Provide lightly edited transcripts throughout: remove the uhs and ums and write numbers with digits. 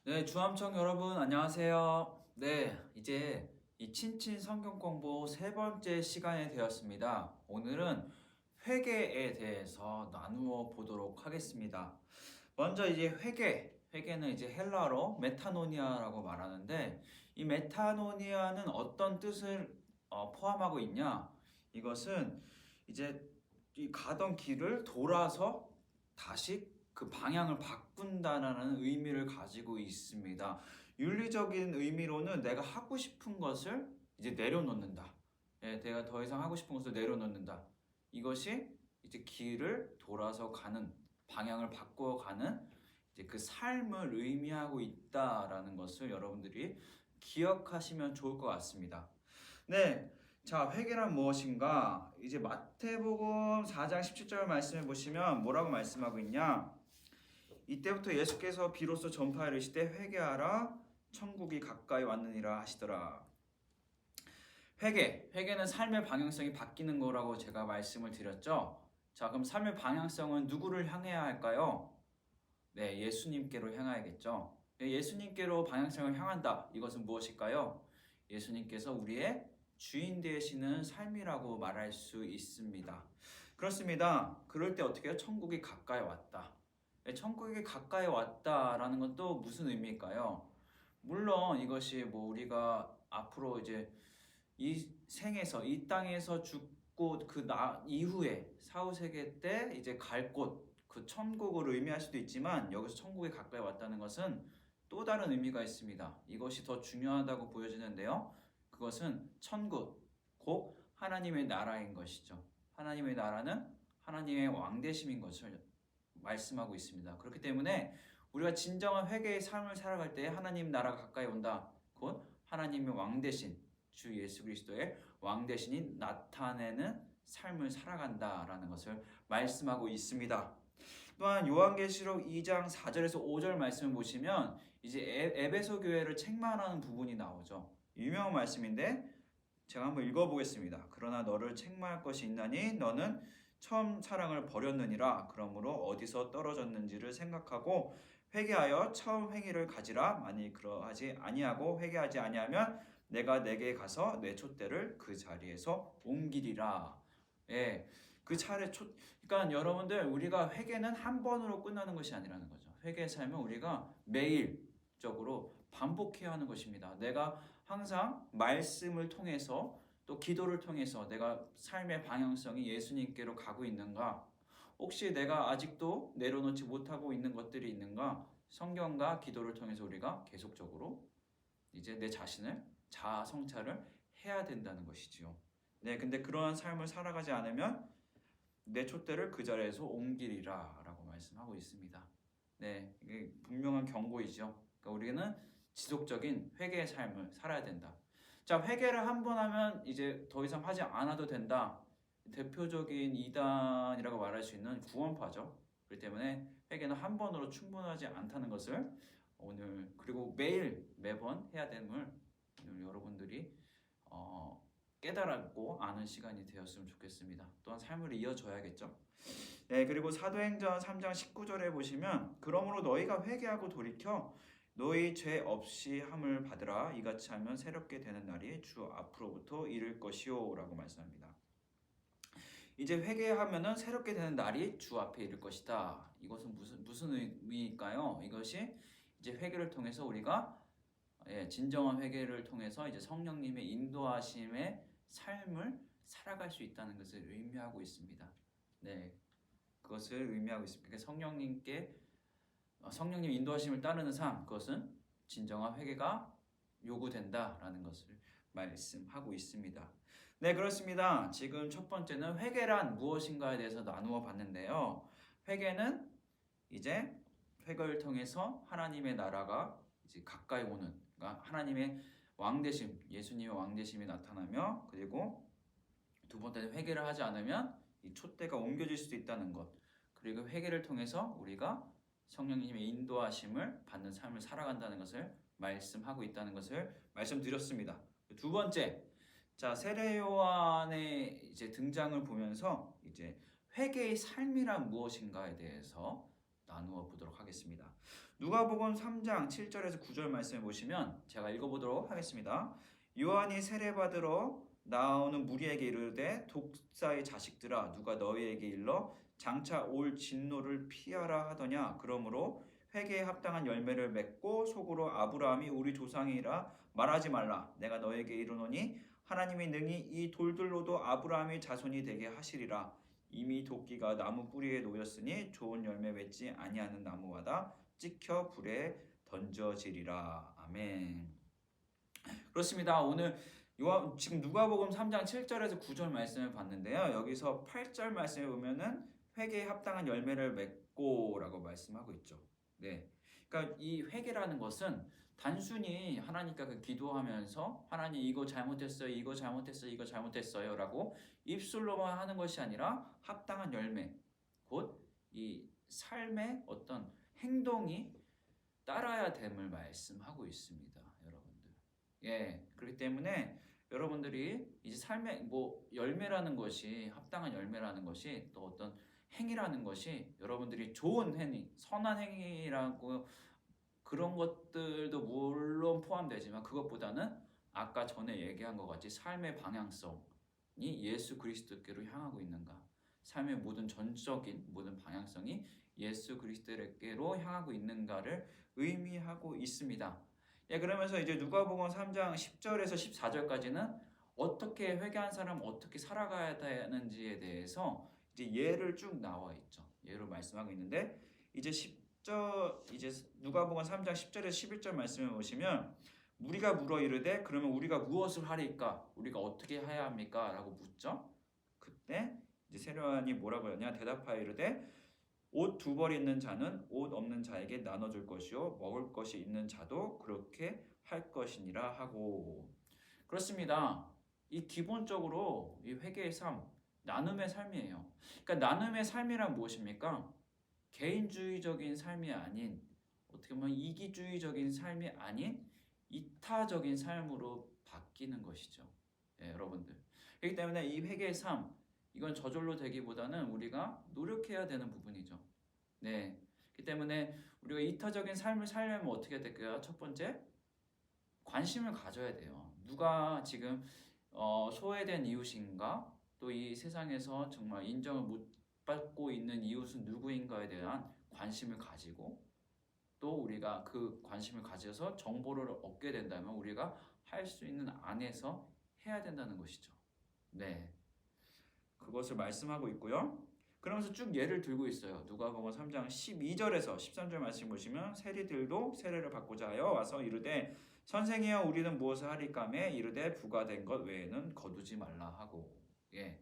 네, 주암청 여러분 안녕하세요. 네, 이제 이 친친 성경 공부 세 번째 시간이 되었습니다. 오늘은 회개에 대해서 나누어 보도록 하겠습니다. 먼저 이제 회개는 이제 헬라어로 메타노니아라고 말하는데 이 메타노니아는 어떤 뜻을 포함하고 있냐? 이것은 이제 이 가던 길을 돌아서 다시 그 방향을 바꾼다라는 의미를 가지고 있습니다. 윤리적인 의미로는 내가 하고 싶은 것을 이제 내려놓는다. 예, 내가 더 이상 하고 싶은 것을 내려놓는다. 이것이 이제 길을 돌아서 가는 방향을 바꿔 가는 이제 그 삶을 의미하고 있다라는 것을 여러분들이 기억하시면 좋을 것 같습니다. 네. 자, 회개란 무엇인가? 이제 마태복음 4장 17절 말씀해 보시면 뭐라고 말씀하고 있냐? 이때부터 예수께서 비로소 전파하시되 회개하라 천국이 가까이 왔느니라 하시더라. 회개는 삶의 방향성이 바뀌는 거라고 제가 말씀을 드렸죠. 자, 그럼 삶의 방향성은 누구를 향해야 할까요? 네, 예수님께로 향하야겠죠. 예수님께로 방향성을 향한다. 이것은 무엇일까요? 예수님께서 우리의 주인 되시는 삶이라고 말할 수 있습니다. 그렇습니다. 그럴 때 어떻게 해요? 천국이 가까이 왔다. 천국이 가까이 왔다라는 건 또 무슨 의미일까요? 물론 이것이 뭐 우리가 앞으로 이제 이 생에서 이 땅에서 죽고 그 이후에 사후세계 때 이제 갈 곳, 그 천국을 의미할 수도 있지만 여기서 천국에 가까이 왔다는 것은 또 다른 의미가 있습니다. 이것이 더 중요하다고 보여지는데요. 그것은 천국, 곧 하나님의 나라인 것이죠. 하나님의 나라는 하나님의 왕되심인 것을 말씀하고 있습니다. 그렇기 때문에 우리가 진정한 회개의 삶을 살아갈 때 하나님 나라가 가까이 온다. 곧 하나님의 왕되신 주 예수 그리스도의 왕되신이 나타내는 삶을 살아간다라는 것을 말씀하고 있습니다. 또한 요한계시록 2장 4절에서 5절 말씀을 보시면 이제 에베소 교회를 책망하는 부분이 나오죠. 유명한 말씀인데 제가 한번 읽어보겠습니다. 그러나 너를 책망할 것이 있나니 너는 처음 사랑을 버렸느니라. 그러므로 어디서 떨어졌는지를 생각하고 회개하여 처음 행위를 가지라. 만일 그러하지 아니하고 회개하지 아니하면 내가 내게 가서 내 촛대를 그 자리에서 옮기리라. 예, 그 차례 그러니까 여러분들 우리가 회개는 한 번으로 끝나는 것이 아니라는 거죠. 회개의 삶은 우리가 매일적으로 반복해야 하는 것입니다. 내가 항상 말씀을 통해서 또 기도를 통해서 내가 삶의 방향성이 예수님께로 가고 있는가? 혹시 내가 아직도 내려놓지 못하고 있는 것들이 있는가? 성경과 기도를 통해서 우리가 계속적으로 이제 내 자신을 자아 성찰을 해야 된다는 것이지요. 네, 근데 그러한 삶을 살아가지 않으면 내 촛대를 그 자리에서 옮기리라라고 말씀하고 있습니다. 네, 이게 분명한 경고이죠. 그러니까 우리는 지속적인 회개의 삶을 살아야 된다. 자, 회개를 한 번 하면 이제 더 이상 하지 않아도 된다. 대표적인 이단이라고 말할 수 있는 구원파죠. 그렇기 때문에 회개는 한 번으로 충분하지 않다는 것을 오늘 그리고 매번 해야 됨을 오늘 여러분들이 깨달았고 아는 시간이 되었으면 좋겠습니다. 또한 삶을 이어져야겠죠. 네, 그리고 사도행전 3장 19절에 보시면 그러므로 너희가 회개하고 돌이켜 너희 죄 없이 함을 받으라. 이같이 하면 새롭게 되는 날이 주 앞으로부터 이를 것이요 라고 말씀합니다. 이제 회개하면은 새롭게 되는 날이 주 앞에 이를 것이다. 이것은 무슨 의미일까요? 이것이 이제 회개를 통해서 우리가 진정한 회개를 통해서 이제 성령님의 인도하심의 삶을 살아갈 수 있다는 것을 의미하고 있습니다. 네, 그것을 의미하고 있습니다. 그러니까 성령님 인도하심을 따르는 삶, 그것은 진정한 회개가 요구된다라는 것을 말씀하고 있습니다. 네, 그렇습니다. 지금 첫 번째는 회개란 무엇인가에 대해서 나누어 봤는데요. 회개는 이제 회개를 통해서 하나님의 나라가 이제 가까이 오는, 그러니까 하나님의 왕되심, 예수님의 왕되심이 나타나며, 그리고 두 번째는 회개를 하지 않으면 이 촛대가 옮겨질 수도 있다는 것. 그리고 회개를 통해서 우리가 성령님의 인도하심을 받는 삶을 살아간다는 것을 말씀하고 있다는 것을 말씀드렸습니다. 두 번째, 자, 세례 요한의 이제 등장을 보면서 이제 회개의 삶이란 무엇인가에 대해서 나누어 보도록 하겠습니다. 누가복음 3장 7절에서 9절 말씀을 보시면 제가 읽어보도록 하겠습니다. 요한이 세례받으러 나오는 무리에게 이르되 독사의 자식들아 누가 너희에게 일러 장차 올 진노를 피하라 하더냐. 그러므로 회개에 합당한 열매를 맺고 속으로 아브라함이 우리 조상이라 말하지 말라. 내가 너에게 이르노니 하나님이 능히 이 돌들로도 아브라함의 자손이 되게 하시리라. 이미 도끼가 나무 뿌리에 놓였으니 좋은 열매 맺지 아니하는 나무마다 찍혀 불에 던져지리라. 아멘. 그렇습니다. 오늘 지금 누가복음 3장 7절에서 9절 말씀을 봤는데요. 여기서 8절 말씀에 보면은 회개에 합당한 열매를 맺고라고 말씀하고 있죠. 네. 그러니까 이 회개라는 것은 단순히 하나님께 기도하면서 하나님 이거 잘못했어요, 이거 잘못했어요, 이거 잘못했어요라고 입술로만 하는 것이 아니라 합당한 열매, 곧 이 삶의 어떤 행동이 따라야 됨을 말씀하고 있습니다, 여러분들. 예, 그렇기 때문에 여러분들이 이제 삶의 열매라는 것이 합당한 열매라는 것이 또 어떤 행위라는 것이 여러분들이 좋은 행위, 선한 행위라고 그런 것들도 물론 포함되지만 그것보다는 아까 전에 얘기한 것 같이 삶의 방향성이 예수 그리스도께로 향하고 있는가, 삶의 모든 전적인 모든 방향성이 예수 그리스도께로 향하고 있는가를 의미하고 있습니다. 예, 그러면서 이제 누가복음 3장 10절에서 14절까지는 어떻게 회개한 사람 어떻게 살아가야 되는지에 대해서 이제 예를 쭉 나와 있죠. 예로 말씀하고 있는데 이제 누가복음 3장 10절에서 11절 말씀을 보시면 무리가 물어 이르되 그러면 우리가 무엇을 하리까? 우리가 어떻게 해야 합니까? 라고 묻죠. 그때 이제 세례요한이 뭐라고 하냐? 대답하여 이르되 옷 두 벌 있는 자는 옷 없는 자에게 나눠줄 것이요 먹을 것이 있는 자도 그렇게 할 것이니라 하고. 그렇습니다. 이 기본적으로 이 회개의 삶, 나눔의 삶이에요. 그러니까 나눔의 삶이란 무엇입니까? 개인주의적인 삶이 아닌, 어떻게 보면 이기주의적인 삶이 아닌 이타적인 삶으로 바뀌는 것이죠. 네, 여러분들. 그렇기 때문에 이 회개의 삶, 이건 저절로 되기보다는 우리가 노력해야 되는 부분이죠. 네. 그렇기 때문에 우리가 이타적인 삶을 살려면 어떻게 될까요? 첫 번째, 관심을 가져야 돼요. 누가 지금 소외된 이웃인가? 또 이 세상에서 정말 인정을 못 받고 있는 이웃은 누구인가에 대한 관심을 가지고 또 우리가 그 관심을 가져서 정보를 얻게 된다면 우리가 할 수 있는 안에서 해야 된다는 것이죠. 네. 그것을 말씀하고 있고요. 그러면서 쭉 예를 들고 있어요. 누가복음 3장 12절에서 13절 말씀 보시면 세리들도 세례를 받고자 하여 와서 이르되 선생이여 우리는 무엇을 하리까매 이르되 부과된 것 외에는 거두지 말라 하고. 예.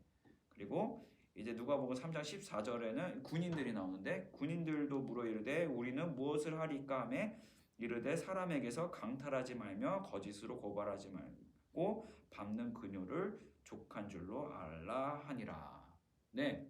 그리고 이제 누가복음 3장 14절에는 군인들이 나오는데 군인들도 물어 이르되 우리는 무엇을 하리까매 이르되 사람에게서 강탈하지 말며 거짓으로 고발하지 말고 밟는 그녀를 족한 줄로 알라 하니라. 네.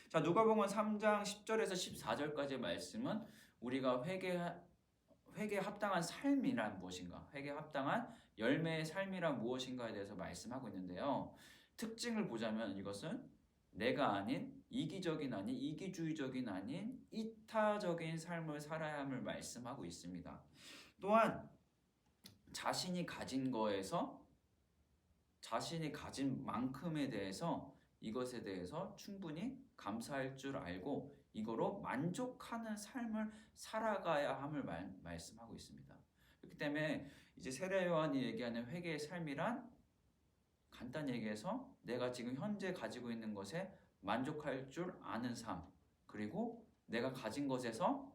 자, 누가복음 3장 10절에서 14절까지의 말씀은 우리가 회개에 합당한 삶이란 무엇인가, 회개에 합당한 열매의 삶이란 무엇인가에 대해서 말씀하고 있는데요. 특징을 보자면 이것은 내가 아닌 이기적인 아닌 이기주의적인 아닌 이타적인 삶을 살아야 함을 말씀하고 있습니다. 또한 자신이 가진 거에서 자신이 가진 만큼에 대해서 이것에 대해서 충분히 감사할 줄 알고 이거로 만족하는 삶을 살아가야 함을 말씀하고 있습니다. 그렇기 때문에 이제 세례 요한이 얘기하는 회개의 삶이란 간단히 얘기해서 내가 지금 현재 가지고 있는 것에 만족할 줄 아는 삶, 그리고 내가 가진 것에서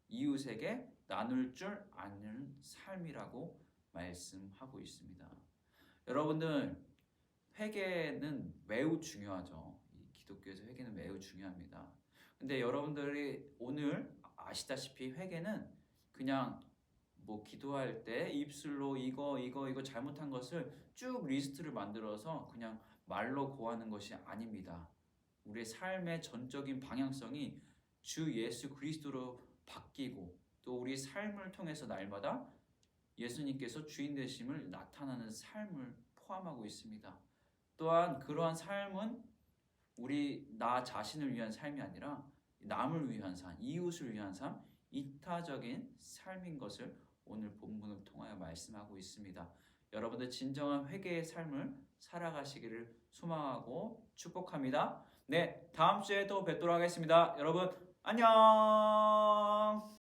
이웃에게 나눌 줄 아는 삶이라고 말씀하고 있습니다. 여러분들, 회개는 매우 중요하죠. 이 기독교에서 회개는 매우 중요합니다. 근데 여러분들이 오늘 아시다시피 회개는 그냥 기도할 때 입술로 이거 잘못한 것을 쭉 리스트를 만들어서 그냥 말로 고하는 것이 아닙니다. 우리의 삶의 전적인 방향성이 주 예수 그리스도로 바뀌고 또 우리 삶을 통해서 날마다 예수님께서 주인 되심을 나타나는 삶을 포함하고 있습니다. 또한 그러한 삶은 나 자신을 위한 삶이 아니라 남을 위한 삶, 이웃을 위한 삶, 이타적인 삶인 것을 오늘 본문을 통하여 말씀하고 있습니다. 여러분들 진정한 회개의 삶을 살아가시기를 소망하고 축복합니다. 네, 다음 주에 또 뵙도록 하겠습니다. 여러분 안녕.